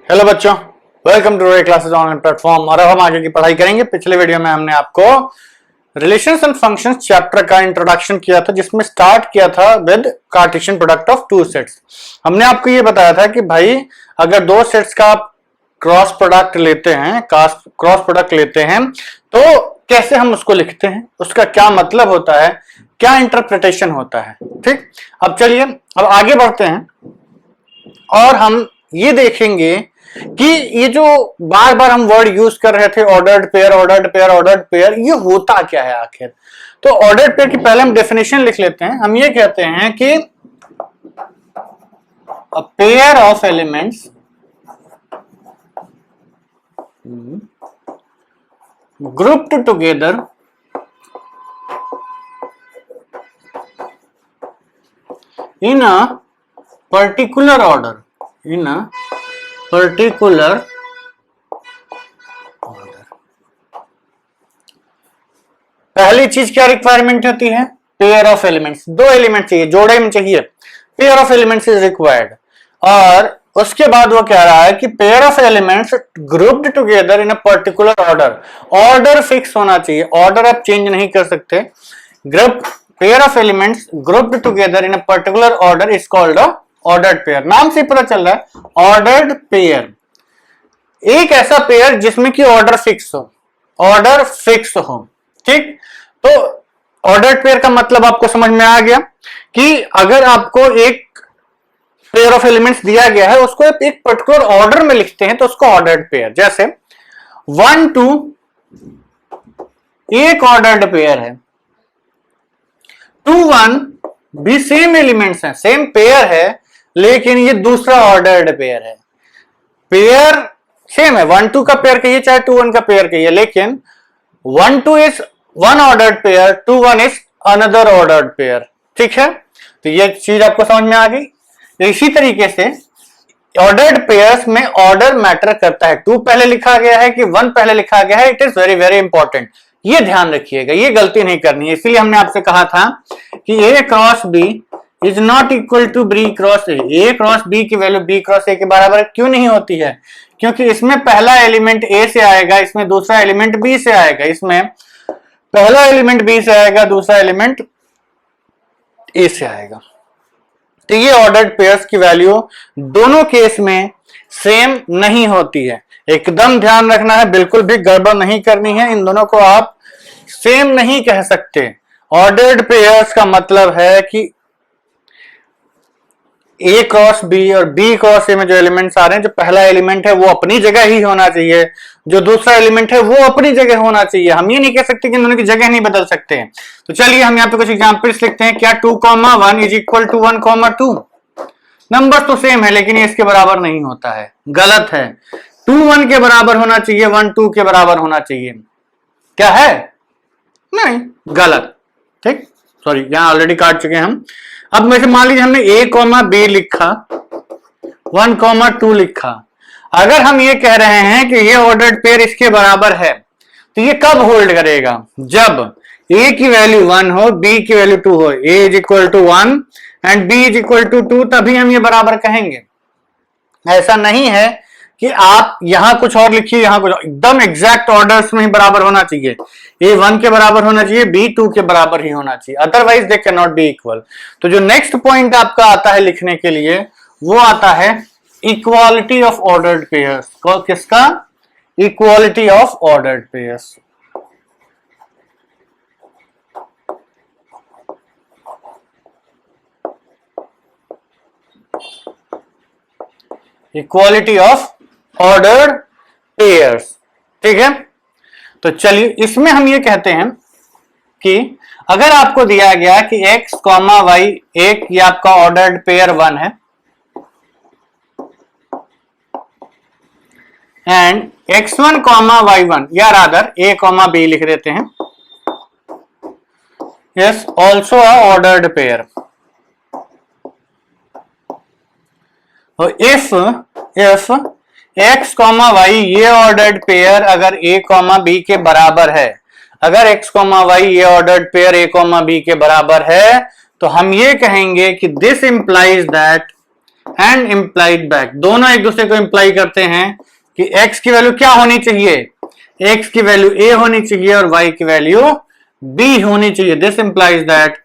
Hello बच्चों, welcome to रे classes online platform. और अब हम आगे की पढ़ाई करेंगे। पिछले वीडियो में हमने आपको रिलेशंस एंड फंक्शंस चैप्टर का इंट्रोडक्शन किया था, जिसमें स्टार्ट किया था with Cartesian product of two sets. हमने आपको ये बताया था कि भाई अगर दो सेट्स का आप क्रॉस प्रोडक्ट लेते हैं, क्रॉस प्रोडक्ट लेते हैं तो कैसे हम उसको लिखते हैं, उसका क्या मतलब होता है, क्या इंटरप्रिटेशन होता है। ठीक, अब चलिए अब आगे बढ़ते हैं और हम ये देखेंगे कि ये जो बार बार हम वर्ड यूज कर रहे थे ordered pair ordered pair ordered pair, ये होता क्या है आखिर। तो ऑर्डर्ड पेयर की पहले हम डेफिनेशन लिख लेते हैं। हम ये कहते हैं कि a pair of elements grouped together in a particular order, पहली चीज क्या रिक्वायरमेंट होती है? पेयर ऑफ एलिमेंट्स, दो एलिमेंट चाहिए, जोड़े में चाहिए, pair of elements is required. और उसके बाद वो कह रहा है कि pair of elements grouped together in a particular order. Order fix होना चाहिए, ऑर्डर आप चेंज नहीं कर सकते। Group pair of elements grouped together in a particular order is called a ordered pair. नाम से पता चल रहा है ऑर्डर्ड पेयर, एक ऐसा पेयर जिसमें कि ऑर्डर फिक्स हो। ठीक, तो ऑर्डर्ड पेयर का मतलब आपको समझ में आ गया कि अगर आपको एक पेयर ऑफ एलिमेंट्स दिया गया है, उसको एक पर्टिकुलर ऑर्डर में लिखते हैं तो उसको ऑर्डर्ड पेयर। जैसे 1 2 एक ऑर्डर्ड पेयर है, 2 1 भी सेम एलिमेंट्स हैं, सेम पेयर है, लेकिन ये दूसरा ऑर्डर्ड पेयर है। पेयर सेम है, 1 2 का पेयर कहिए चाहे 2 1 का पेयर कहिए, लेकिन 1 2 is one ordered pair, 2 1 is another ordered pair. ठीक है, तो ये चीज आपको समझ में आ गई। इसी तरीके से ऑर्डर्ड पेयर्स में ऑर्डर मैटर करता है। 2 पहले लिखा गया है कि 1 पहले लिखा गया है, it is very very important, ये ध्यान रखिएगा, ये गलती नहीं करनी है। इसीलिए हमने आपसे कहा था कि A cross B is not equal to B cross A. A cross B की वैल्यू बी क्रॉस ए के बराबर क्यों नहीं होती है? क्योंकि इसमें पहला एलिमेंट ए से आएगा, इसमें दूसरा एलिमेंट बी से आएगा, इसमें पहला एलिमेंट बी से आएगा, दूसरा एलिमेंट ए से आएगा। तो ये ऑर्डर्ड पेयर्स की वैल्यू दोनों केस में सेम नहीं होती है, एकदम ध्यान रखना है, बिल्कुल भी गड़बड़ नहीं करनी है। इन दोनों को आप सेम नहीं कह सकते। ऑर्डर्ड पेयर्स का मतलब है कि ए क्रॉस बी और बी क्रॉस ए में जो एलिमेंट्स आ रहे हैं, जो पहला एलिमेंट है वो अपनी जगह ही होना चाहिए, जो दूसरा एलिमेंट है वो अपनी जगह होना चाहिए। हम ये नहीं कह सकते कि इन दोनों की जगह नहीं बदल सकते हैं। तो चलिए हम यहाँ पे कुछ एग्जांपल्स लिखते हैं। क्या 2 1 इज इक्वल टू 1 2? नंबर तो सेम है, लेकिन ये इसके बराबर नहीं होता है, गलत है। 2 1 के बराबर होना चाहिए, 1 2 के बराबर होना चाहिए। क्या है? नहीं, गलत। ठीक, सॉरी, यहां ऑलरेडी काट चुके हैं हम। अब में से मान लीजिए हमने a, b लिखा, 1, 2 लिखा। अगर हम ये कह रहे हैं कि ये ऑर्डर्ड पेयर इसके बराबर है, तो ये कब होल्ड करेगा? जब a की वैल्यू 1 हो, b की वैल्यू 2 हो। a is equal to 1 and b is equal to 2, तभी हम ये बराबर कहेंगे। ऐसा नहीं है कि आप यहां कुछ और लिखिए, यहां कुछ, एकदम एग्जैक्ट ऑर्डर्स में ही बराबर होना चाहिए। ए 1 के बराबर होना चाहिए, बी 2 के बराबर ही होना चाहिए, otherwise they can not be equal. तो जो नेक्स्ट पॉइंट आपका आता है लिखने के लिए, वो आता है इक्वालिटी ऑफ ऑर्डर्ड पेयर्स। किसका? Equality of ordered pairs. Equality of ordered pairs. ठीक है, तो चलिए इसमें हम ये कहते हैं कि अगर आपको दिया गया कि x, y एक, ये आपका ऑर्डर्ड पेयर 1 है, एंड x1, y1, या रादर a, b लिख देते हैं, yes also a ordered pair. तो इफ x, y ये ऑर्डर्ड पेयर अगर a, b के बराबर है, अगर x, y ये ऑर्डर्ड पेयर a, b के बराबर है, तो हम ये कहेंगे कि this implies that and implied back, दोनों एक दूसरे को इम्प्लाई करते हैं कि x की वैल्यू क्या होनी चाहिए, x की वैल्यू a होनी चाहिए और y की वैल्यू b होनी चाहिए। This implies that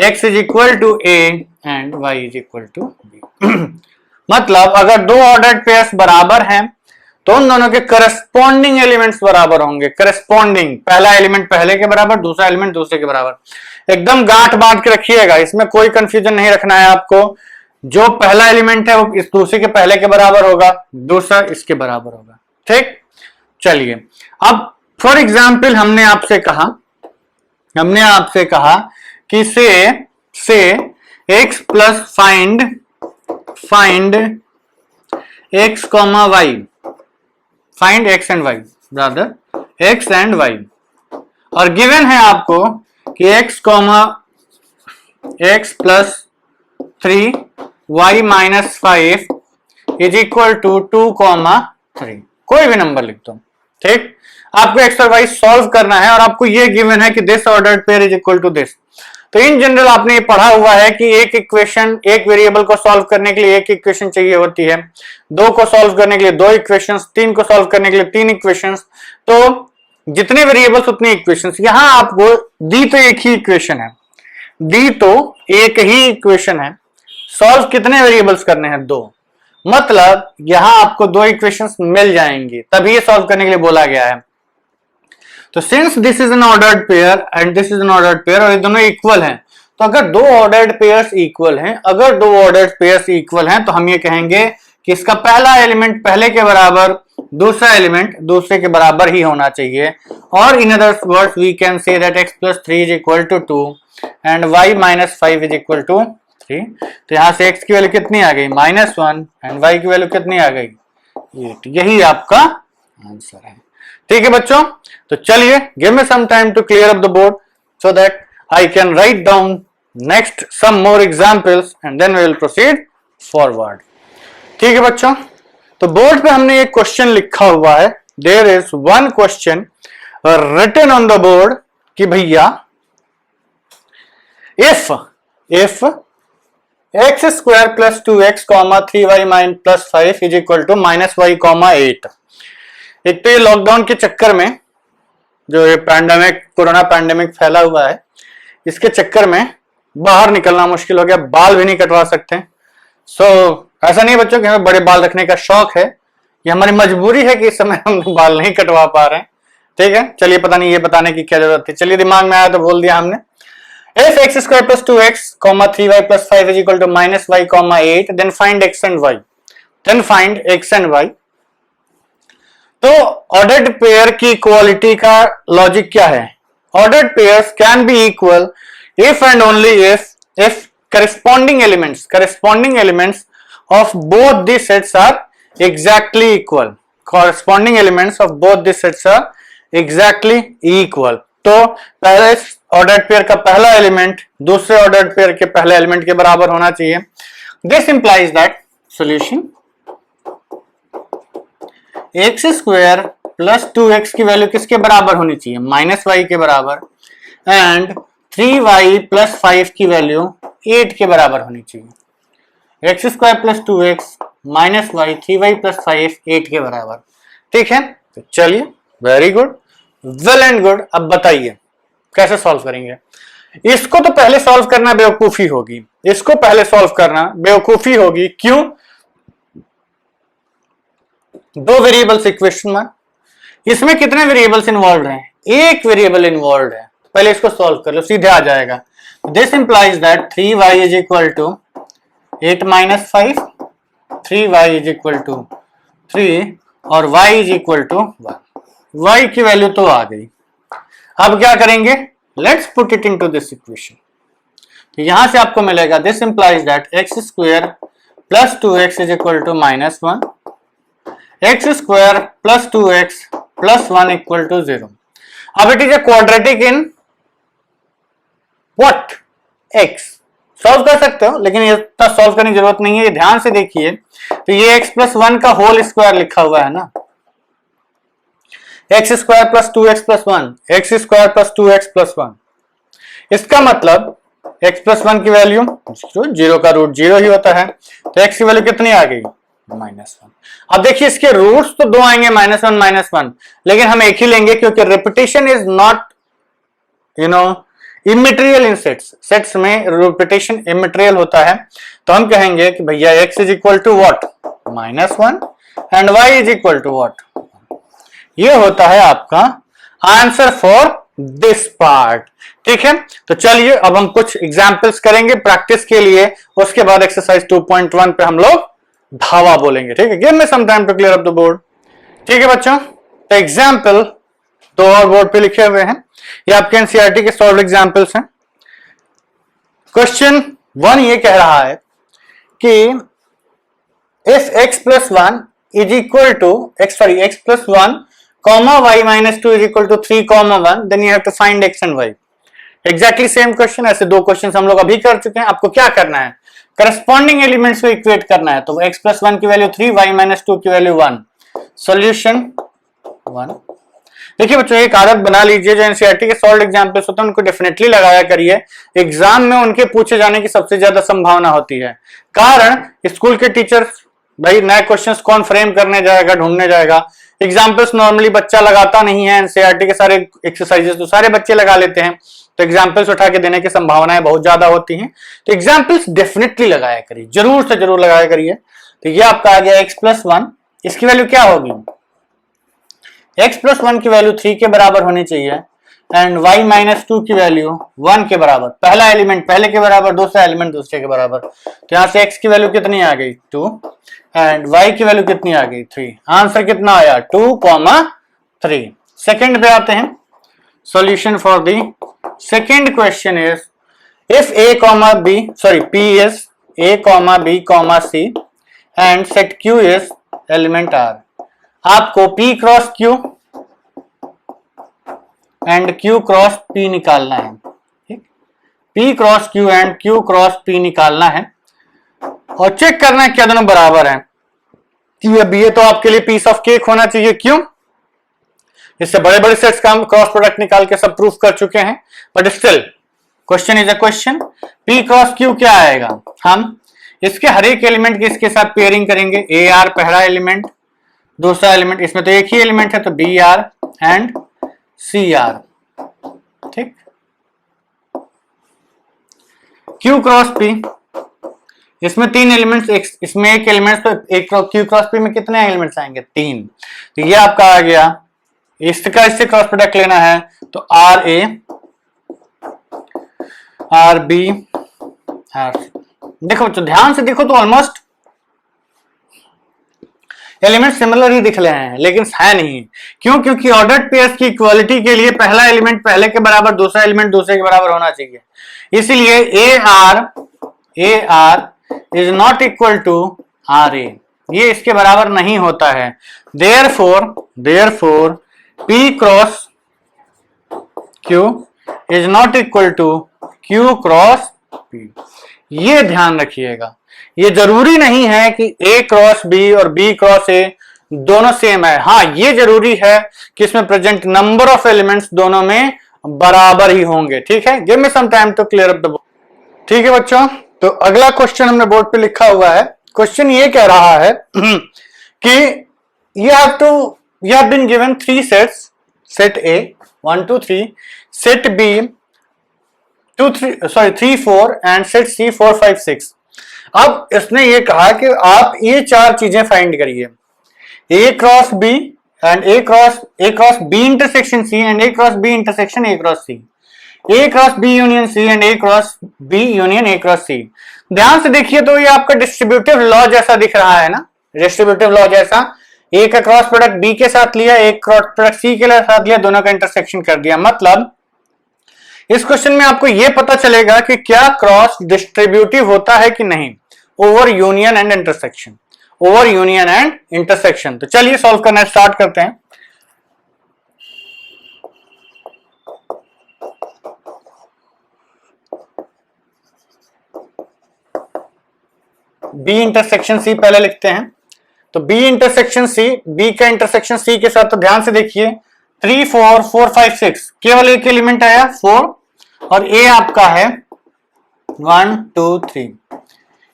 x is equal to a and y is equal to b। मतलब अगर दो ऑर्डर्ड पेयर्स बराबर हैं तो उन दोनों के करस्पॉन्डिंग एलिमेंट्स बराबर होंगे। करस्पॉन्डिंग, पहला एलिमेंट पहले के बराबर, दूसरा एलिमेंट दूसरे के बराबर। एकदम गांठ बांध के रखिएगा, इसमें कोई कंफ्यूजन नहीं रखना है आपको। जो पहला एलिमेंट है वो इस दूसरे के पहले के बराबर होगा, दूसरा इसके बराबर होगा। ठीक, चलिए अब फॉर एग्जाम्पल हमने आपसे कहा कि से x plus find x comma y, find x and y, rather x and y, और गिवन है आपको कि x comma x plus 3 y minus 5 is equal to 2 comma 3, कोई भी नंबर लिख दो। ठीक, आपको x और y सॉल्व करना है और आपको ये गिवन है कि this ordered pair is equal to this. तो इन जनरल आपने ये पढ़ा हुआ है कि एक इक्वेशन, एक वेरिएबल को सॉल्व करने के लिए एक इक्वेशन चाहिए होती है, दो को सॉल्व करने के लिए दो इक्वेशंस, तीन को सॉल्व करने के लिए तीन इक्वेशंस। तो जितने वेरिएबल्स उतने इक्वेशंस। यहां आपको दी तो एक ही इक्वेशन है, सॉल्व कितने वेरिएबल्स करने हैं, दो। मतलब यहां आपको दो इक्वेशंस मिल जाएंगी, तभी ये सॉल्व करने के लिए बोला गया है। तो since this is an ordered pair and this is an ordered pair और ये दोनों इक्वल हैं, तो अगर दो ऑर्डर्ड पेयर्स इक्वल हैं तो हम ये कहेंगे कि इसका पहला एलिमेंट पहले के बराबर, दूसरा एलिमेंट दूसरे के बराबर ही होना चाहिए। और in other words we can say that x plus 3 is equal to 2 and y minus 5 is equal to 3। तो यहां से x की वैल्यू कितनी आ गई, -1, एंड y की वैल्यू कितनी आ गई, 8। यही आपका आंसर है। ठीक है बच्चों, तो चलिए give me some time to clear up the board so that I can write down next some more examples and then we will proceed forward. ठीक है बच्चों, तो बोर्ड पे हमने एक क्वेश्चन लिखा हुआ है। There is one question written on the board कि भैया if x square plus 2x comma 3y minus plus 5 is equal to -y comma 8। एक तो ये लॉकडाउन के चक्कर में जो ये कोरोना पैंडेमिक फैला हुआ है, इसके चक्कर में बाहर निकलना मुश्किल हो गया, बाल भी नहीं कटवा सकते। ऐसा नहीं बच्चों कि हमें बड़े बाल रखने का शौक है, ये हमारी मजबूरी है कि इस समय हम बाल नहीं कटवा पा रहे हैं। ठीक है, चलिए पता नहीं ये बताने की क्या जरूरत थी, चलिए दिमाग में आया तो बोल दिया हमने। If x square plus 2x, 3y plus 5 is equal to -y, 8, then find x and y. तो ऑर्डर्ड पेयर की इक्वालिटी का लॉजिक क्या है? Ordered pairs can be equal if and only if corresponding elements of both the sets are exactly equal. Corresponding elements of both the sets are exactly equal. तो पहले ordered pair का पहला element दूसरे ordered pair के पहले element के बराबर होना चाहिए। This implies that solution x square plus 2x की वैल्यू किसके बराबर होनी चाहिए, -y के बराबर, एंड 3y प्लस 5 की वैल्यू 8 के बराबर होनी चाहिए। x square plus 2x -y 3y plus 5 8 के बराबर। ठीक है, तो चलिए, very good, well and good. अब बताइए कैसे सॉल्व करेंगे। इसको तो पहले सॉल्व करना बेवकूफी होगी, क्यों? दो वेरिएबल्स इक्वेशन में, इसमें कितने वेरिएबल्स इन्वॉल्व हैं, एक वेरिएबल इन्वॉल्व है। पहले इसको सॉल्व कर लो, सीधे आ जाएगा। This implies that 3y is equal to 8 minus 5, 3y is equal to 3 और y is equal to 1। y की वैल्यू तो आ गई। अब क्या करेंगे, let's put it into this equation. तो यहां से आपको मिलेगा this implies that x square plus 2x is equal to -1, x square plus 2x plus 1 equal to 0। अब it is a quadratic in what, x। Solve कर सकते हो, लेकिन ये सॉल्व करने की जरूरत नहीं है, ये ध्यान से देखिए। तो ये x प्लस 1 का होल स्क्वायर लिखा हुआ है ना, x square plus 2x plus 1, x square plus 2x plus 1। इसका मतलब x प्लस 1 की वैल्यू जीरो का रूट जीरो ही होता है, तो x की वैल्यू कितनी आ गई? -1। अब देखिए इसके रूट्स तो दो आएंगे, -1 -1, लेकिन हम एक ही लेंगे क्योंकि repetition is not immaterial in sets. Sets में रिपीटेशन इमेटेरियल होता है, तो हम कहेंगे कि भैया x is equal to what? -1 and y is equal to what? ये होता है आपका आंसर फॉर दिस पार्ट। ठीक है, तो चलिए अब हम कुछ एग्जाम्पल्स करेंगे प्रैक्टिस के लिए, उसके बाद एक्सरसाइज 2.1 पे हम लोग धावा बोलेंगे। ठीक है, give me some time to clear up the board. ठीक है बच्चों, तो एग्जाम्पल दो और बोर्ड पे लिखे हुए हैं, ये आपके एनसीईआरटी के सॉल्व एग्जाम्पल्स हैं। क्वेश्चन 1 ये कह रहा है कि if x+1 is equal to x+1 y - 2 is equal to 3, 1, then you have to find x and y। Exactly same question, ऐसे दो क्वेश्चन हम लोग अभी कर चुके हैं। आपको क्या करना है? करस्पॉन्डिंग एलिमेंट्स को इक्वेट करना है। तो x+1 की वैल्यू 3, y - 2 की वैल्यू 1। सॉल्यूशन 1। देखिए बच्चों, एक आदत बना लीजिए, जो एनसीईआरटी के सॉल्व एग्जाम्पल्स होते हैं उनको डेफिनेटली लगाया करिए। एग्जाम में उनके पूछे जाने की सबसे ज्यादा संभावना होती है, कारण स्कूल के टीचर्स भाई नए क्वेश्चंस कौन फ्रेम करने जाएगा, ढूंढने जाएगा। एग्जाम्पल्स नॉर्मली बच्चा लगाता नहीं है, एनसीईआरटी के सारे एक्सरसाइजेस तो सारे बच्चे लगा लेते हैं, तो एग्जाम्पल्स उठा के देने की संभावनाएं बहुत ज्यादा होती हैं। तो एग्जाम्पल्स डेफिनेटली लगाया करिए, जरूर से जरूर लगाया करिए। तो ये आपका आ गया x+1, इसकी वैल्यू क्या होगी? x+1 की वैल्यू 3 के बराबर होनी चाहिए एंड y - 2 की वैल्यू 1 के बराबर। पहला एलिमेंट पहले के बराबर, दूसरा एलिमेंट दूसरे के बराबर। तो यहां से x की वैल्यू कितनी आ गई? 2 एंड y की वैल्यू कितनी आ गई? 3। आंसर कितना आया? 2, 3। सेकंड पे आते हैं। Solution for the second question is if p is a, b, c and set q is element r। आपको p cross q and q cross p निकालना है। ठीक, p cross q and q cross p निकालना है और check करना है क्या दोनों बराबर हैं। अब ये तो आपके लिए पीस ऑफ केक होना चाहिए। क्यों? इससे बड़े बड़े सेट्स का हम क्रॉस प्रोडक्ट निकाल के सब प्रूफ कर चुके हैं, but still question is a question. p cross q क्या आएगा? हम इसके हर एक एलिमेंट की इसके साथ पेयरिंग करेंगे। AR पहला एलिमेंट, दूसरा एलिमेंट, इसमें तो एक ही एलिमेंट है तो BR एंड CR। ठीक, Q क्रॉस P, इसमें 3 एलिमेंट्स, इसमें एक एलिमेंट, तो एक Q क्रॉस P में कितने एलिमेंट्स आएंगे? 3। तो ये आपका आ गया, इसका इससे क्रॉस प्रोडक्ट लेना है तो RA RB RC। देखो बच्चों ध्यान से देखो तो ऑलमोस्ट एलिमेंट सिमिलर ही दिख रहे हैं, लेकिन है नहीं। क्यों? क्योंकि ऑर्डर्ड पेयर्स की इक्वालिटी के लिए पहला एलिमेंट पहले के बराबर, दूसरा एलिमेंट दूसरे के बराबर होना चाहिए। इसलिए AR is not equal to RA, ये इसके बराबर नहीं होता है। Therefore P cross Q is not equal to Q cross P। ये ध्यान रखिएगा, ये जरूरी नहीं है कि A क्रॉस B और B क्रॉस A दोनों सेम है। हाँ, ये जरूरी है कि इसमें प्रेजेंट नंबर ऑफ एलिमेंट्स दोनों में बराबर ही होंगे। ठीक है, give me some time to clear up the board. ठीक है बच्चों, तो अगला क्वेश्चन हमने बोर्ड पे लिखा हुआ है। क्वेश्चन ये कह रहा है कि you have been given 3 sets, set A 1 2 3, set B 3 4 and set C 4 5 6। अब इसने ये कहा कि आप ये 4 चीजें फाइंड करिए, A cross B and A cross B intersection C and A cross B intersection A cross C, A cross B union C and A cross B union A cross C। ध्यान से देखिए तो ये आपका distributive law जैसा दिख रहा है ना, डिस्ट्रीब्यूटिव लॉ जैसा। A का क्रॉस प्रोडक्ट B के साथ लिया, एक क्रॉस प्रोडक्ट C के साथ लिया, दोनों का इंटरसेक्शन कर दिया। मतलब इस क्वेश्चन में आपको यह पता चलेगा कि क्या क्रॉस डिस्ट्रीब्यूटिव होता है कि नहीं over union and intersection, over union and intersection. तो चलिए सॉल्व करना स्टार्ट करते हैं। B इंटरसेक्शन C पहले लिखते हैं। तो B इंटरसेक्शन C, B का इंटरसेक्शन C के साथ, तो ध्यान से देखिए 3 4 4 5 6, केवल एक एलिमेंट आया 4 और A आपका है 1 2 3।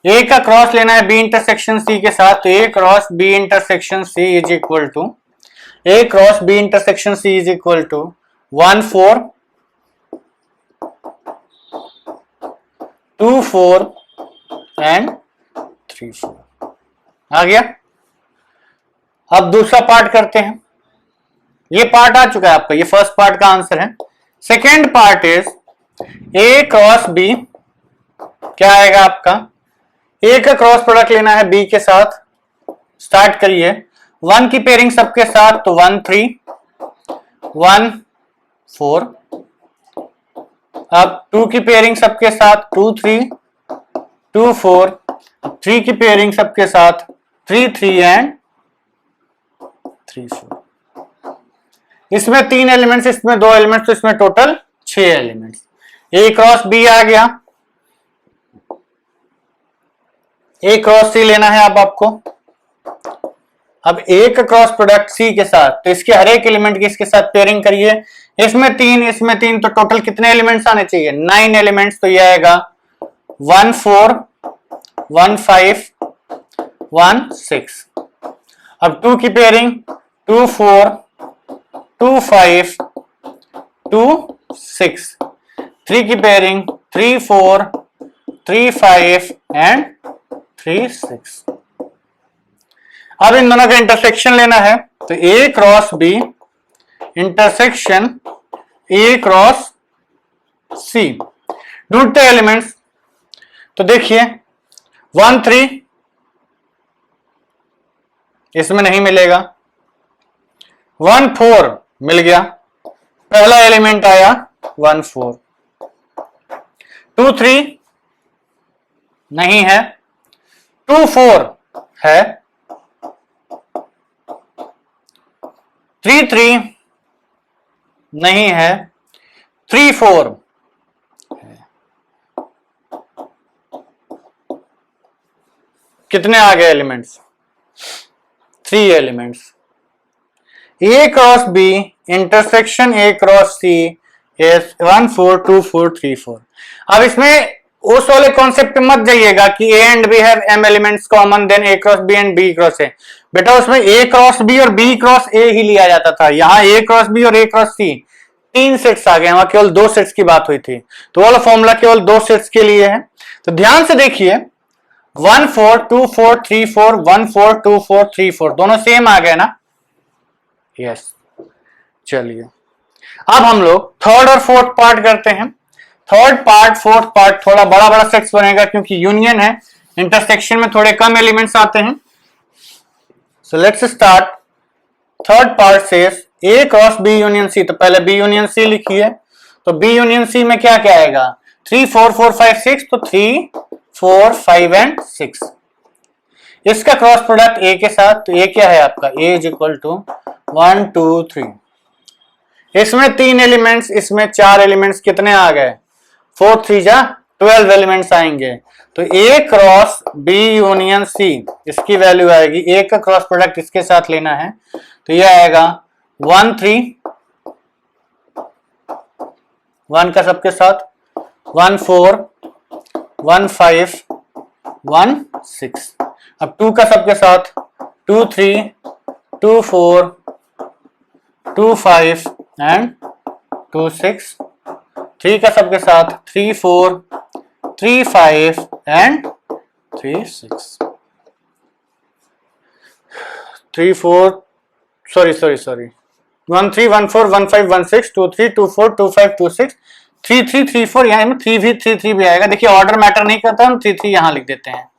ए का क्रॉस लेना है बी इंटरसेक्शन सी के साथ, तो A cross B intersection C is equal to, A cross B intersection C is equal to 1 4 2 4 and 3 4। आ गया। अब दूसरा पार्ट करते हैं। ये पार्ट आ चुका है आपका, ये फर्स्ट पार्ट का आंसर है। Second part is A cross B, क्या आएगा आपका, ए का क्रॉस प्रोडक्ट लेना है बी के साथ। स्टार्ट करिए, 1 की पेयरिंग सबके साथ, तो 1 3 1 4। अब 2 की पेयरिंग सबके साथ, 2 3 2 4। अब 3 की पेयरिंग सबके साथ, 3 3 एंड 3 4। इसमें 3 एलिमेंट्स, इसमें 2 एलिमेंट्स, तो इसमें total 6 elements. A cross B आ गया, ए क्रॉस सी लेना है अब आपको। अब ए का क्रॉस प्रोडक्ट सी के साथ, तो इसके हर एक एलिमेंट की इसके साथ पेयरिंग करिए। इसमें 3 इसमें 3, तो टोटल कितने एलिमेंट्स आने चाहिए, 9 एलिमेंट्स। तो ये आएगा 1 4 1 5 1 6। अब 2 की पेयरिंग 2 4 2 5 2 6। 3 की पेयरिंग 3 4 3 5 एंड 3 6। अब इन दोनों का इंटरसेक्शन लेना है, तो A cross B intersection A cross C. ढूंढते एलिमेंट्स, तो देखिए 1 3 इसमें नहीं मिलेगा, 1 4 मिल गया, पहला एलिमेंट आया 1 4। 2 3 नहीं है, 2 4 है, 3 3 नहीं है, 3 4 है। कितने आ गए elements, 3 elements. A cross B intersection A cross C is 1 4 2 4 3 4। अब इसमें उस वाले कॉन्सेप्ट पे मत जाइएगा कि A and B have m elements common, then A cross B and B cross A. बेटा उसमें ए क्रॉस बी और बी क्रॉस ए ही लिया जाता था। यहाँ ए क्रॉस बी और ए क्रॉस सी 3 सेट्स आ गए, वहां केवल 2 सेट्स की बात हुई थी, तो वाला फॉर्मूला केवल 2 सेट्स के लिए है। तो ध्यान से देखिए, 1 4 2 4 3 4 1 4 2 4 3 4 दोनों सेम आ गए ना। यस, चलिए अब हम लोग थर्ड और फोर्थ पार्ट करते हैं। थर्ड पार्ट फोर्थ पार्ट थोड़ा बड़ा बड़ा सेट्स बनेगा, क्योंकि यूनियन है, इंटरसेक्शन में थोड़े कम एलिमेंट्स आते हैं। So let's start. Third part says A cross B union C, तो पहले बी यूनियन सी लिखिए। तो बी यूनियन सी में क्या क्या आएगा, 3 4 4 5 6, तो 3 4 5 एंड 6। इसका क्रॉस प्रोडक्ट ए के साथ, तो ए क्या है आपका, ए इज इक्वल टू 1 2 3। इसमें 3 एलिमेंट्स, इसमें 4 एलिमेंट्स, कितने आ गए, 4 3 जा 12 एलिमेंट्स आएंगे। तो ए क्रॉस बी यूनियन सी, इसकी वैल्यू आएगी, ए का क्रॉस प्रोडक्ट इसके साथ लेना है, तो ये आएगा 1 3 1 का सबके साथ, 1 4 1 5 1 6। अब 2 का सबके साथ, 2 3 2 4 2 5 एंड 2 6। 3 का सबके साथ, 3 4 3 5 एंड 3 6। 3 4 सॉरी 1 3 1 4 1 5 1 6 2 3 2 4 2 5 2 6 3 3 3 4। यहाँ में 3 भी आएगा। देखिए ऑर्डर मैटर नहीं करता, हम 3 3 यहाँ लिख देते हैं।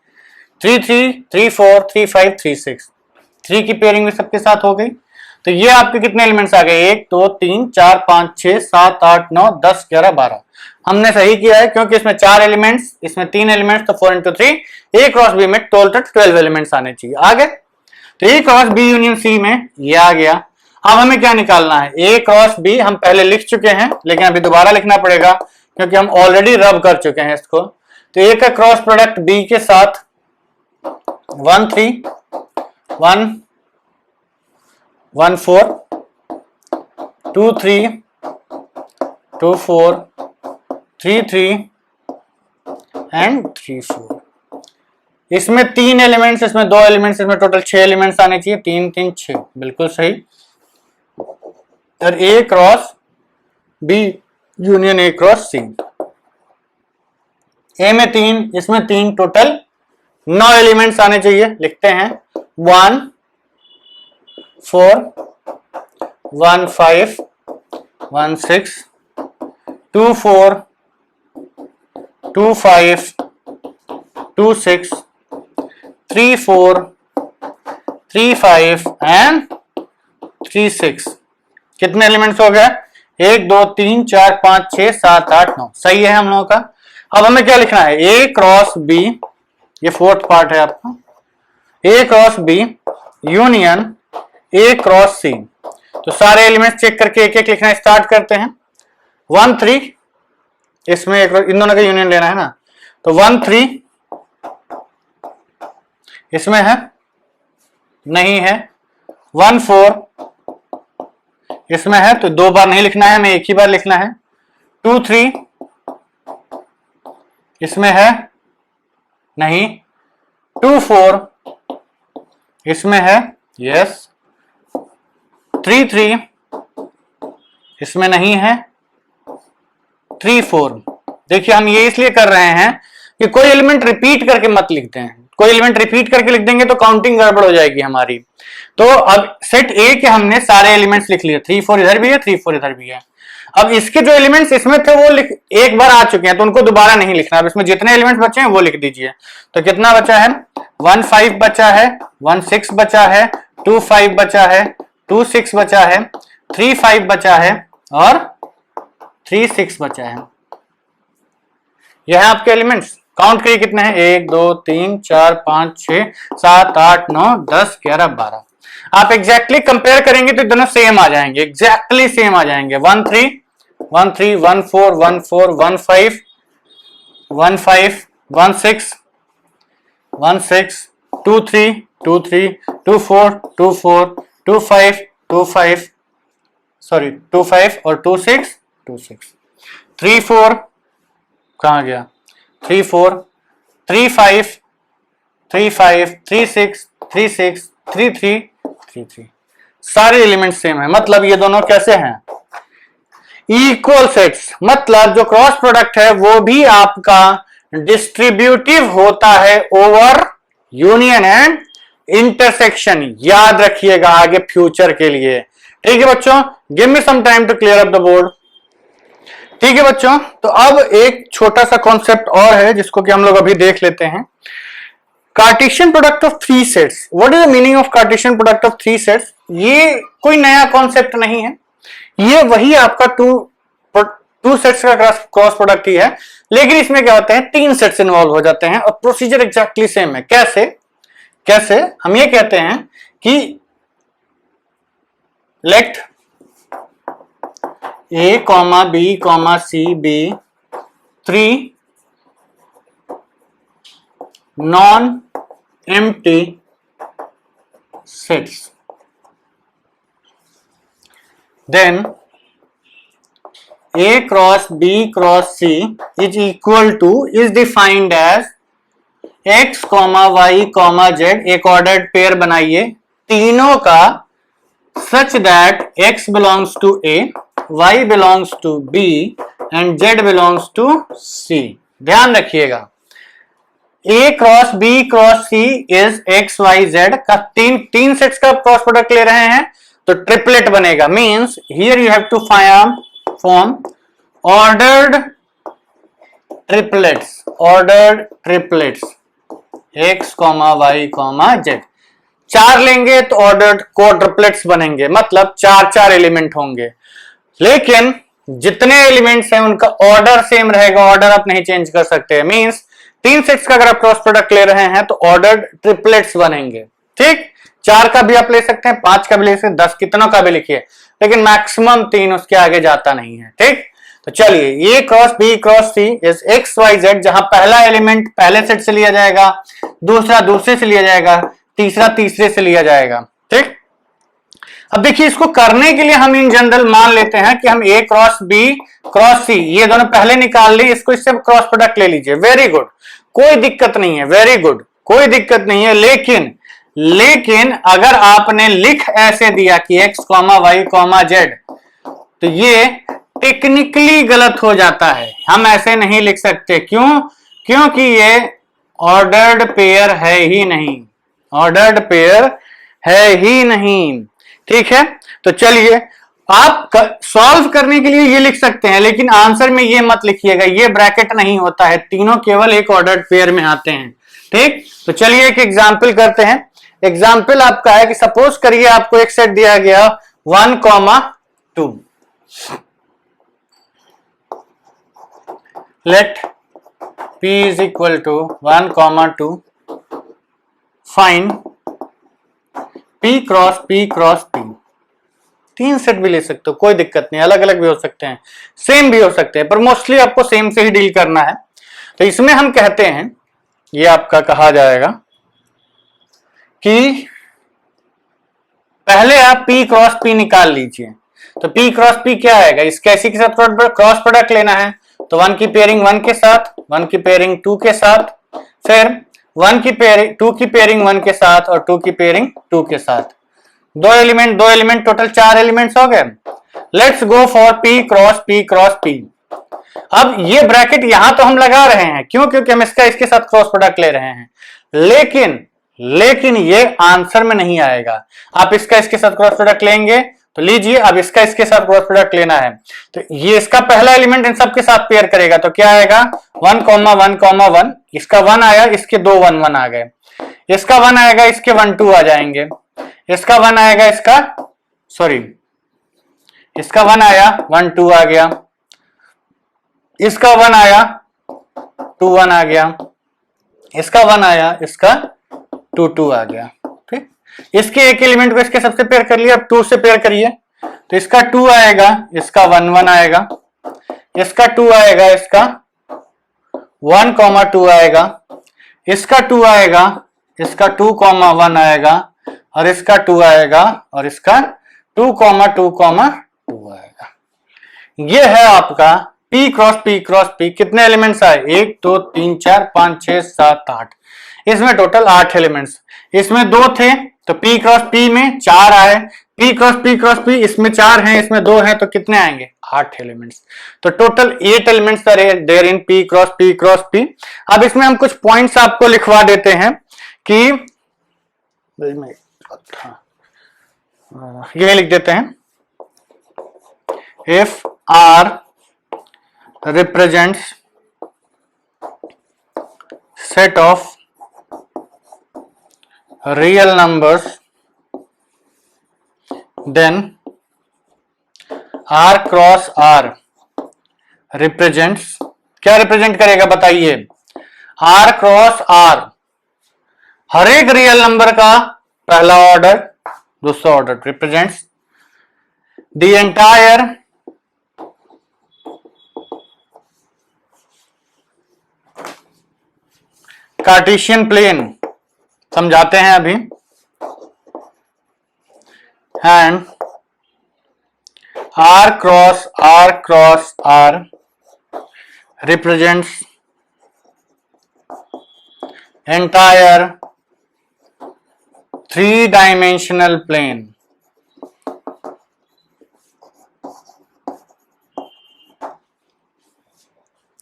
3 3 3 4 3 5 3 6। 3 की पेयरिंग में सबके साथ हो गई। तो ये आपके कितने एलिमेंट्स आ गए, 1 2 3 4 5 6 7 8 9 10 11 12। हमने सही किया है, क्योंकि इसमें 4 एलिमेंट्स, इसमें 3 एलिमेंट्स, तो 4 into 3 ए क्रॉस बी में टोटल 12 एलिमेंट्स आने चाहिए। आ गए। तो ए क्रॉस बी यूनियन सी में ये आ गया। अब हमें क्या निकालना है, ए क्रॉस बी हम पहले लिख चुके हैं, लेकिन अभी दोबारा लिखना पड़ेगा, क्योंकि हम ऑलरेडी रब कर चुके हैं इसको। तो ए का क्रॉस प्रोडक्ट बी के साथ 1 3 1 1 4 2 3 2 4 3 3 एंड 3 4। इसमें 3 एलिमेंट्स, इसमें 2 एलिमेंट्स, इसमें टोटल 6 एलिमेंट्स आने चाहिए। 3 3 6, बिल्कुल सही। और A cross B union A cross C. A में 3, इसमें 3, टोटल 9 एलिमेंट्स आने चाहिए। लिखते हैं 1 4 1 5 1 6 2 4 2 5 2 6 3 4 3 5 एंड 3 6। कितने एलिमेंट्स हो गए? 1 2 3 4 5 6 7 8 9। सही है हम लोगों का। अब हमें क्या लिखना है? ए क्रॉस बी, ये फोर्थ पार्ट है आपका। A cross B union A cross C. तो सारे एलिमेंट्स चेक करके एक एक लिखना स्टार्ट करते हैं। 1 3, इसमें एक इन दोनों का यूनियन लेना है ना, तो 1 3 इसमें है, नहीं है। 1 4 इसमें है, तो 2 बार नहीं लिखना है, हमें एक ही बार लिखना है। 2 3 इसमें है, नहीं। 2 4 इसमें है, यस। 3 3 इसमें नहीं है। 3 4। देखिए हम ये इसलिए कर रहे हैं कि कोई एलिमेंट रिपीट करके मत लिखते हैं। कोई एलिमेंट रिपीट करके लिख देंगे तो काउंटिंग गड़बड़ हो जाएगी हमारी। तो अब सेट ए के हमने सारे एलिमेंट्स लिख लिए। 3 4 इधर भी है, 3 4 इधर भी है। अब इसके जो एलिमेंट्स इसमें थे वो एक बार आ चुके हैं, तो उनको दोबारा नहीं लिखना। अब इसमें जितने एलिमेंट्स बचे हैं वो लिख दीजिए। तो कितना बचा है? 1 5 बचा है, 1 6 बचा है, 2 5 बचा है, 2 6 बचा है, 3 5 बचा है और 3 6 बचा है। यह है आपके एलिमेंट्स। काउंट करिए कितने हैं? 1 2 3 4 5 6 7 8 9 10 11 12। आप एग्जैक्टली कंपेयर करेंगे तो दोनों सेम आ जाएंगे, एग्जैक्टली सेम आ जाएंगे। 1 3 1 3 1 4 1 4 1 5 1 5 1 6 1 6 2 3 2 3 2 4 2 4 2 5 2 5 सॉरी 2 5 और 2 6 2 6 3 4 कहां गया? 3 4 3 5 3 5 3 6 3 6 3 3 3 3। सारे एलिमेंट सेम है, मतलब ये दोनों कैसे हैं? Equal sets. मतलब जो क्रॉस प्रोडक्ट है वो भी आपका डिस्ट्रीब्यूटिव होता है ओवर यूनियन एंड इंटरसेक्शन। याद रखिएगा आगे फ्यूचर के लिए। ठीक है बच्चों, give me some time to clear up the board. ठीक है बच्चों, तो अब एक छोटा सा कॉन्सेप्ट और है जिसको कि हम लोग अभी देख लेते हैं। Cartesian product of 3 sets. What is the meaning of Cartesian product of 3 sets? ये कोई नया कॉन्सेप्ट नहीं है, ये वही आपका टू सेट्स का क्रॉस प्रोडक्ट ही है, लेकिन इसमें क्या होता है 3 सेट्स इन्वॉल्व हो जाते हैं और प्रोसीजर एग्जैक्टली सेम है। कैसे? कैसे? हम ये कहते हैं कि late A, B, C be 3 non-empty sets. Then A cross B cross C is equal to is defined as x, y, z। एक ऑर्डर्ड पेयर बनाइए तीनों का such that x belongs to A, y belongs to B and z belongs to C। ध्यान रखिएगा A cross B cross C is x y z का तीन sets का cross product ले रहे हैं तो ट्रिपलेट बनेगा। Means here you have to form ordered triplets x, y, z। 4 लेंगे तो ऑर्डर्ड क्वाड्रुपलेट्स बनेंगे, मतलब 4 एलिमेंट होंगे। लेकिन जितने एलिमेंट्स हैं उनका ऑर्डर सेम रहेगा, ऑर्डर आप नहीं चेंज कर सकते। मींस 3 सेट्स का अगर आप क्रॉस प्रोडक्ट ले रहे हैं तो ऑर्डर्ड ट्रिपलेट्स बनेंगे। ठीक, 4 का भी आप ले सकते हैं, 5 का भी ले सकते हैं, 10 कितनों का भी लिखिए, लेकिन मैक्सिमम 3, उसके आगे जाता नहीं है। ठीक, तो चलिए ये cross B cross C is X Y Z, जहां पहला एलिमेंट पहले सेट से लिया जाएगा, दूसरा दूसरे से लिया जाएगा, तीसरा तीसरे से लिया जाएगा। ठीक, अब देखिए इसको करने के लिए हम इन जनरल मान लेते हैं कि हम ए क्रॉस बी क्रॉस सी ये दोनों पहले निकाल ली, इसको इससे क्रॉस प्रोडक्ट ले लीजिए। वेरी गुड, कोई दिक्कत नहीं है, वेरी गुड, कोई दिक्कत नहीं है। लेकिन अगर आपने लिख ऐसे दिया कि x comma Y comma Z, तो ये टेक्निकली गलत हो जाता है। हम ऐसे नहीं लिख सकते। क्यों? क्योंकि ये ऑर्डर्ड पेयर है ही नहीं, ऑर्डर्ड पेयर है ही नहीं। ठीक है, तो चलिए आप सॉल्व करने के लिए ये लिख सकते हैं, लेकिन आंसर में ये मत लिखिएगा, ये ब्रैकेट नहीं होता है, तीनों केवल एक ऑर्डर्ड पेयर में आते हैं। ठीक, तो चलिए एक एग्जाम्पल करते हैं। एग्जाम्पल आपका है कि सपोज करिए आपको एक सेट दिया गया 1,2, let p is equal to 1,2, find p cross p। तीन सेट भी ले सकते हो, कोई दिक्कत नहीं, अलग अलग भी हो सकते हैं, सेम भी हो सकते हैं, पर मोस्टली आपको सेम से ही डील करना है। तो इसमें हम कहते हैं, ये आपका कहा जाएगा कि पहले आप p क्रॉस p निकाल लीजिए। तो p क्रॉस p क्या आएगा, इसके ऐसी के साथ क्रॉस प्रोडक्ट लेना है, तो 1 की पेयरिंग 1 के साथ, 1 की पेयरिंग 2 के साथ, फिर 1 की पेयरिंग 2 की पेयरिंग 1 के साथ और 2 की पेयरिंग 2 के साथ। दो एलिमेंट टोटल 4 एलिमेंट्स हो गए। Let's go for p cross p। अब ये ब्रैकेट यहां तो हम लगा रहे हैं, क्यों? क्योंकि हम इसका इसके साथ क्रॉस प्रोडक्ट ले रहे हैं, लेकिन ये आंसर में नहीं आएगा। आप इसका इसके साथ क्रॉस प्रोडक्ट लेंगे तो लीजिए, अब इसका इसके साथ क्रॉस प्रोडक्ट लेना है, तो ये इसका पहला एलिमेंट इन सब के साथ पेयर करेगा, तो क्या आएगा 1,1,1, इसका 1 आया, इसके 2 1 1 आ गए, इसका 1 आएगा, इसके 1 2 आ जाएंगे, इसका 1 आएगा, इसका 1 आया 1 2 आ गया, इसका 1 आया 2 1 आ गया, इसका 1 आया, इसका 2 2 आ गया। ठीक, इसके एक एलिमेंट को इसके सबसे पेयर कर लिया, अब 2 से पेयर करिए, तो इसका 2 आएगा, इसका 1 1 आएगा, इसका 2 आएगा, इसका 1,2 आएगा, इसका 2 आएगा, इसका 2,1 आएगा, और इसका 2 आएगा, और इसका 2,2,2 आएगा। ये है आपका p क्रॉस p। कितने एलिमेंट्स आए, 1 2 3 4 5 6 7 8, इसमें टोटल 8 एलिमेंट्स। इसमें 2 थे तो p क्रॉस p में 4 आए, p क्रॉस p, इसमें 4 हैं, इसमें 2 हैं, तो कितने आएंगे 8 एलिमेंट्स। तो total 8 elements there in p cross p। अब इसमें हम कुछ पॉइंट्स आपको लिखवा देते हैं कि ये लिख देते हैं, if r represents set of real numbers, then r cross r represents, क्या रिप्रेजेंट करेगा बताइए, r क्रॉस r हर एक रियल नंबर का पहला ऑर्डर दूसरा order represents the entire Cartesian plane, समझाते हैं अभी, and r cross r represents entire 3-dimensional plane।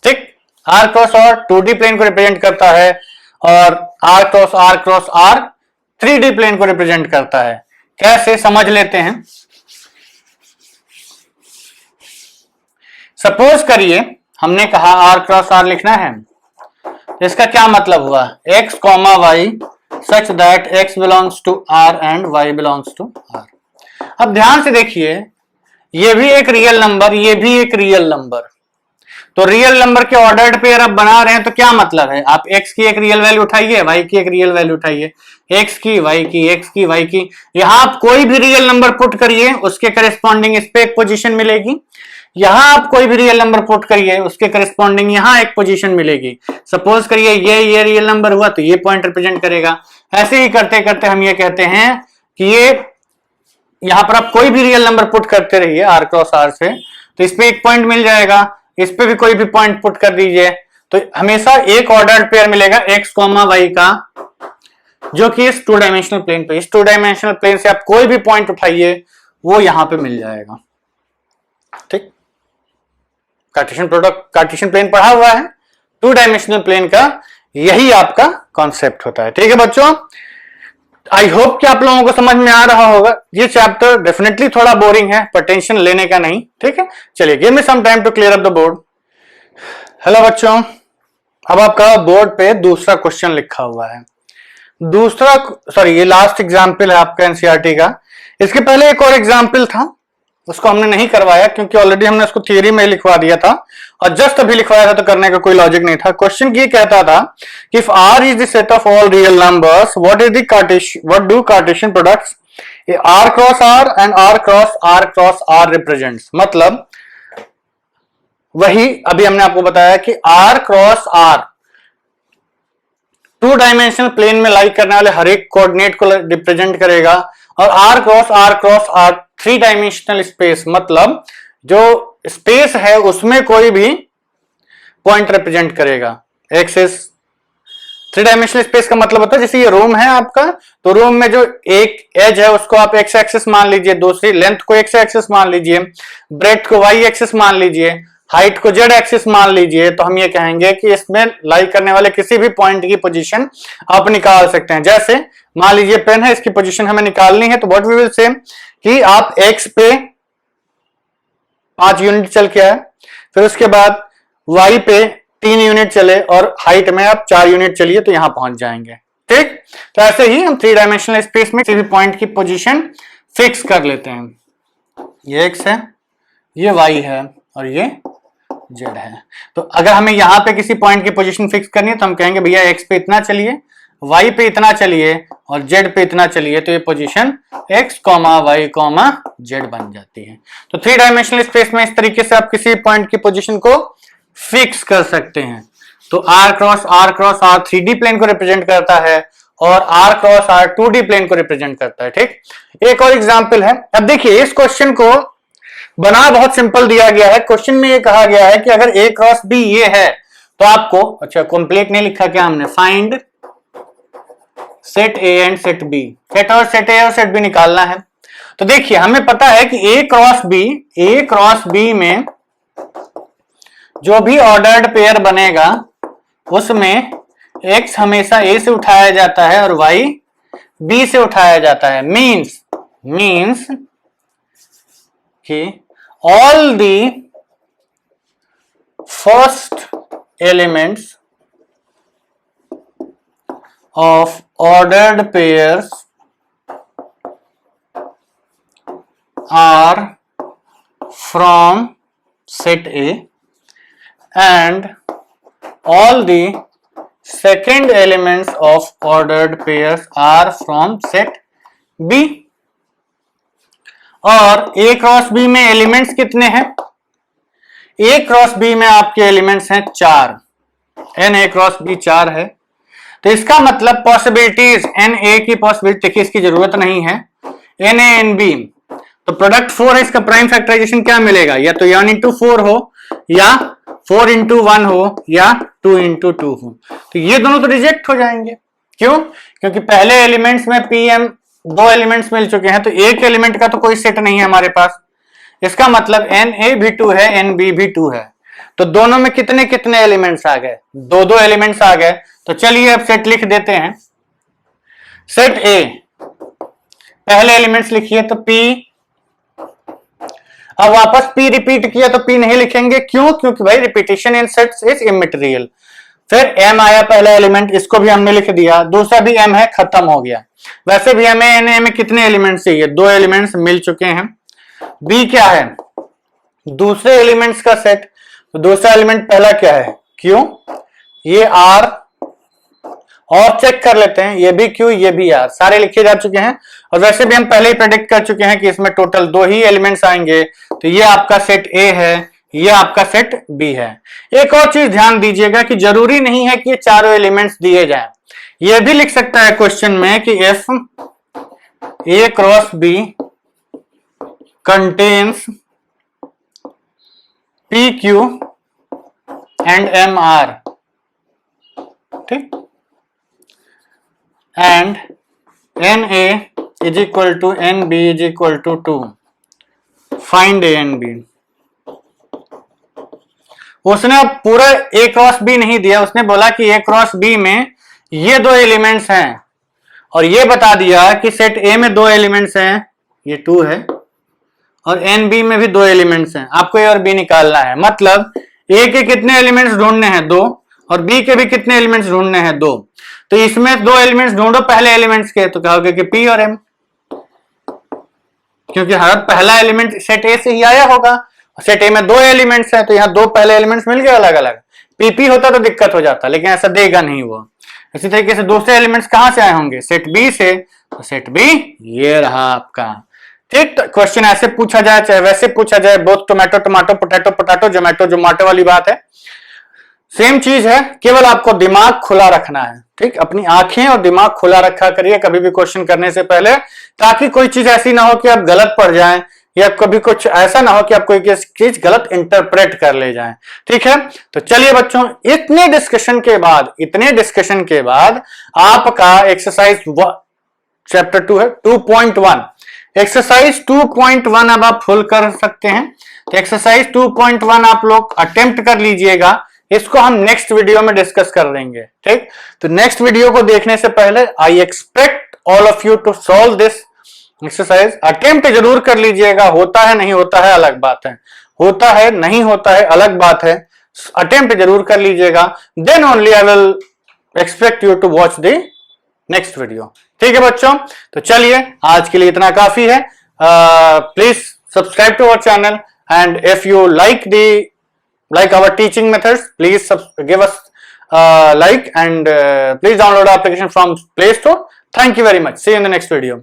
ठीक, r cross r 2D plane को रिप्रेजेंट करता है और r cross r 3D plane को रिप्रेजेंट करता है। कैसे समझ लेते हैं। सपोज करिए हमने कहा r क्रॉस r लिखना है, इसका क्या मतलब हुआ, x comma y such that x belongs to r and y belongs to r। अब ध्यान से देखिए, ये भी एक रियल नंबर, ये भी एक रियल नंबर, तो रियल नंबर के ऑर्डर्ड पेयर आप बना रहे हैं, तो क्या मतलब है, आप x की एक रियल वैल्यू उठाइए, y की एक रियल वैल्यू उठाइए, x की y की x की y की, यहां आप कोई भी रियल नंबर पुट करिए उसके करेस्पॉन्डिंग इस पे एक पोजीशन मिलेगी, यहां आप कोई भी रियल नंबर पुट करिए उसके करेस्पॉन्डिंग यहां एक पोजीशन मिलेगी। सपोज करिए ये रियल नंबर हुआ तो ये पॉइंट रिप्रेजेंट करेगा। ऐसे ही करते करते हम ये कहते हैं कि ये यहां पर आप कोई भी रियल नंबर पुट करते रहिए आर क्रॉस आर से, तो इस पे एक पॉइंट मिल जाएगा, इस पे भी कोई भी पॉइंट पुट कर दीजिए, तो हमेशा एक ऑर्डर्ड पेयर मिलेगा एक्स कॉमा वाई का, जो कि इस 2 डायमेंशनल प्लेन पे, इस 2 डायमेंशनल प्लेन से आप कोई भी पॉइंट उठाइए वो यहां पे मिल जाएगा। ठीक, कार्टेशियन प्रोडक्ट, कार्टेशियन प्लेन पढ़ा हुआ है, 2 डायमेंशनल प्लेन का यही आपका कॉन्सेप्ट होता है। ठीक है बच्चों, आई होप कि आप लोगों को समझ में आ रहा होगा। ये चैप्टर डेफिनेटली थोड़ा बोरिंग है, पर टेंशन लेने का नहीं। ठीक है, चलिए give me some time to clear up the board. Hello बच्चों, अब आपका बोर्ड पे दूसरा क्वेश्चन लिखा हुआ है, दूसरा सॉरी ये लास्ट एग्जाम्पल है आपका एनसीईआरटी का। इसके पहले एक और एग्जाम्पल था, उसको हमने नहीं करवाया क्योंकि ऑलरेडी हमने उसको थियरी में लिखवा दिया था और जस्ट अभी लिखवाया था, तो करने का कोई लॉजिक नहीं था। क्वेश्चन ये कहता था कि if R is the set of all real numbers, what do Cartesian products R cross R and R cross R represents। मतलब वही अभी हमने आपको बताया कि R cross R 2 dimensional plane में लाई करने वाले हर एक कोऑर्डिनेट को रिप्रेजेंट करेगा, और R cross R 3 dimensional space, मतलब जो स्पेस है उसमें कोई भी पॉइंट रिप्रेजेंट करेगा। एक्सिस 3 डायमेंशनल स्पेस का मतलब होता है जैसे ये रूम है आपका, तो रूम में जो एक एज है उसको आप एक्स एक्सिस मान लीजिए, दूसरी लेंथ को एक्स एक्सिस मान लीजिए, ब्रेड्थ को वाई एक्सिस मान लीजिए, हाइट को जेड एक्सिस मान लीजिए, तो हम ये कहेंगे कि इसमें लाई करने वाले किसी भी पॉइंट की पोजीशन आप निकाल सकते हैं। जैसे मान लीजिए पेन है, इसकी पोजीशन हमें निकालनी है, तो व्हाट वी विल से कि आप एक्स पे 5 यूनिट चल के आए, फिर उसके बाद वाई पे 3 यूनिट चले और हाइट में आप 4 यूनिट चलिए, तो यहां पहुंच जाएंगे। ठीक, तो ऐसे ही हम 3 डायमेंशनल स्पेस में किसी भी पॉइंट की पोजीशन फिक्स कर लेते हैं। ये एक्स है, ये वाई है और ये जेड है। तो अगर हमें यहां पे किसी पॉइंट की पोजीशन फिक्स करनी है तो हम कहेंगे भैया एक्स पे इतना चलिए, वाई पे इतना चलिए और जेड पे इतना चलिए, तो ये position X comma Y comma Z बन जाती है। तो 3 डायमेंशनल स्पेस में इस तरीके से आप किसी पॉइंट की पोजीशन को फिक्स कर सकते हैं। तो R cross R 3D plane को रिप्रेजेंट करता है और R cross R 2D plane को रिप्रेजेंट करता है। ठीक, एक और एग्जाम्पल है। अब देखिए इस क्वेश्चन को बना बहुत सिंपल दिया गया है। क्वेश्चन में ये कहा गया है कि अगर A क्रॉस B ये है तो आपको, अच्छा कंप्लीट नहीं लिखा क्या हमने, find set A and set B, set और सेट A और सेट B निकालना है। तो देखिए हमें पता है कि A क्रॉस B में जो भी ऑर्डर्ड पेयर बनेगा उसमें X हमेशा A से उठाया जाता है और Y B से उठाया जाता है। मीन्स कि all the first elements of ordered pairs are from set A and all the second elements of ordered pairs are from set B। और A क्रॉस B में एलिमेंट्स कितने हैं? A क्रॉस B में आपके elements हैं 4, N A cross B 4 है। तो इसका मतलब पॉसिबिलिटीज N A की पॉसिबिलिटी, देखिए इसकी जरूरत नहीं है, N A N B, तो प्रोडक्ट 4 है, इसका प्राइम फैक्टराइजेशन क्या मिलेगा, या तो 1 into 4 हो या 4 into 1 हो या 2 into 2 हो। तो ये दोनों तो रिजेक्ट हो जाएंगे। क्यों? क्योंकि पहले एलिमेंट्स में PM 2 एलिमेंट्स मिल चुके हैं, तो एक एलिमेंट का तो कोई सेट नहीं है हमारे पास। इसका मतलब NA भी 2 है, NB भी 2 है, तो दोनों में कितने कितने एलिमेंट्स आ गए, 2 एलिमेंट्स आ गए। तो चलिए अब सेट लिख देते हैं। सेट A, पहले एलिमेंट्स लिखिए तो P, अब वापस P रिपीट किया तो P नहीं लिखेंगे, क्यों? क्योंकि भाई repetition in sets is immaterial. फिर M आया पहला एलिमेंट, इसको भी हमने लिख दिया, दूसरा भी M है, खत्म हो गया। वैसे भी हमें NA में कितने एलिमेंट्स चाहिए, 2 एलिमेंट्स मिल चुके हैं। B क्या है, दूसरे एलिमेंट्स का सेट, तो दूसरा एलिमेंट पहला क्या है, Q, ये R, और चेक कर लेते हैं, ये भी Q ये भी R, सारे लिखे जा चुके हैं। और वैसे भी हम पहले ही प्रेडिक्ट कर चुके हैं कि इसमें टोटल 2 ही एलिमेंट्स आएंगे, तो ये आपका सेट A है, ये आपका सेट B है। एक और चीज ध्यान दीजिएगा कि जरूरी नहीं है कि ये चारों एलिमेंट्स दिए जाएं, ये भी लिख सकता है क्वेश्चन में कि F A cross B contains PQ and MR, ठीक, and Na is equal to Nb is equal to 2. Find A and B. उसने पूरा A क्रॉस B नहीं दिया, उसने बोला कि A क्रॉस B में ये दो एलिमेंट्स हैं और ये बता दिया कि सेट A में दो एलिमेंट्स हैं, ये 2 है, और NB में भी दो एलिमेंट्स हैं। आपको A और B निकालना है, मतलब A के कितने एलिमेंट्स ढूंढने हैं, 2, और B के भी कितने एलिमेंट्स ढूंढने हैं, 2। तो इसमें दो एलिमेंट्स ढूंढो पहले एलिमेंट्स के, तो कहोगे कि P और M, क्योंकि हर पहला एलिमेंट सेट A से ही आया होगा। सेट A में दो एलिमेंट्स हैं तो यहाँ दो पहले एलिमेंट्स मिल गए अलग अलग। PP होता तो दिक्कत हो जाता, लेकिन ऐसा देगा नहीं वो। इसी तरीके से दूसरे एलिमेंट्स कहां से आए होंगे, सेट B से, तो सेट B ये रहा आपका, ठीक। तो क्वेश्चन ऐसे पूछा जाए चाहे वैसे पूछा जाए, both tomato tomato, potato potato, Zomato Zomato वाली बात है, सेम चीज है, केवल आपको दिमाग खुला रखना है, ठीक। अपनी आंखें और दिमाग खुला रखा करिए कभी भी क्वेश्चन करने से पहले, ताकि कोई चीज ऐसी ना हो कि आप गलत पढ़ जाएं, या कभी कुछ ऐसा ना हो कि आप कोई चीज गलत इंटरप्रेट कर ले जाएं, ठीक है। तो चलिए बच्चों, इतने डिस्कशन के बाद आपका एक्सरसाइज चैप्टर 2 है 2.1, एक्सरसाइज 2.1 अब आप फुल कर सकते हैं। तो एक्सरसाइज 2.1 आप लोग अटेम्प्ट कर लीजिएगा, इसको हम नेक्स्ट वीडियो में डिस्कस कर लेंगे, ठीक। तो नेक्स्ट वीडियो को देखने से पहले I expect all of you to solve this exercise. Attempt जरूर कर लीजिएगा, होता है नहीं होता है अलग बात है, होता है नहीं होता है अलग बात है, अटेम्प्ट जरूर कर लीजिएगा, then only I will expect you to watch the next video, ठीक है बच्चों। तो चलिए आज के लिए इतना काफी है। Please subscribe to our channel, and if you like our teaching methods, please give us like, and please download our application from Play Store. Thank you very much. See you in the next video.